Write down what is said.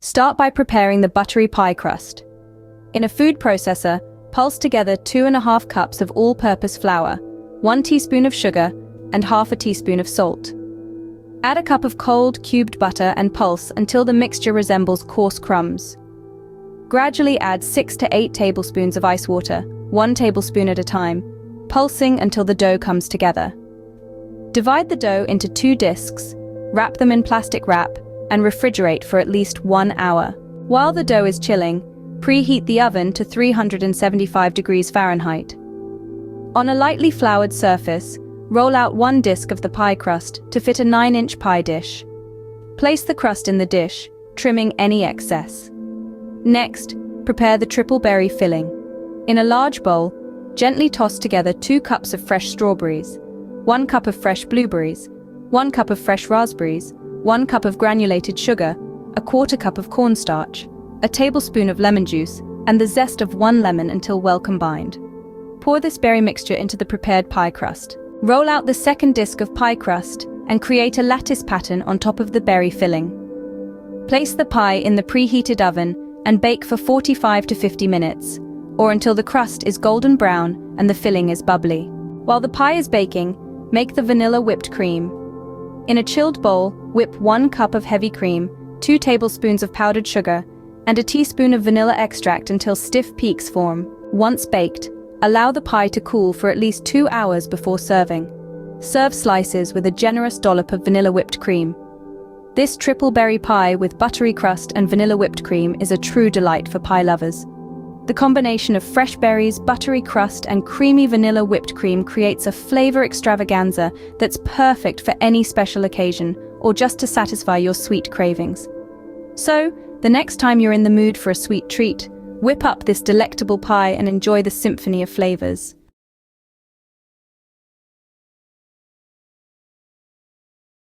Start by preparing the buttery pie crust. In a food processor, pulse together 2½ cups of all-purpose flour, 1 teaspoon of sugar, and ½ teaspoon of salt. Add a cup of cold, cubed butter and pulse until the mixture resembles coarse crumbs. Gradually add 6 to 8 tablespoons of ice water, 1 tablespoon at a time, pulsing until the dough comes together. Divide the dough into 2 discs, wrap them in plastic wrap, and refrigerate for at least 1 hour. While the dough is chilling, preheat the oven to 375 degrees Fahrenheit. On a lightly floured surface, roll out 1 disc of the pie crust to fit a 9-inch pie dish. Place the crust in the dish, trimming any excess. Next, prepare the triple berry filling. In a large bowl, gently toss together 2 cups of fresh strawberries, 1 cup of fresh blueberries, 1 cup of fresh raspberries, 1 cup of granulated sugar, a 1/4 cup of cornstarch, a tablespoon of lemon juice, and the zest of 1 lemon until well combined. Pour this berry mixture into the prepared pie crust. Roll out the second disc of pie crust and create a lattice pattern on top of the berry filling. Place the pie in the preheated oven and bake for 45 to 50 minutes, or until the crust is golden brown and the filling is bubbly. While the pie is baking, make the vanilla whipped cream. In a chilled bowl, whip 1 cup of heavy cream, 2 tablespoons of powdered sugar, and a teaspoon of vanilla extract until stiff peaks form. Once baked, allow the pie to cool for at least 2 hours before serving. Serve slices with a generous dollop of vanilla whipped cream. This triple berry pie with buttery crust and vanilla whipped cream is a true delight for pie lovers. The combination of fresh berries, buttery crust, and creamy vanilla whipped cream creates a flavor extravaganza that's perfect for any special occasion or just to satisfy your sweet cravings. So, the next time you're in the mood for a sweet treat, whip up this delectable pie and enjoy the symphony of flavors.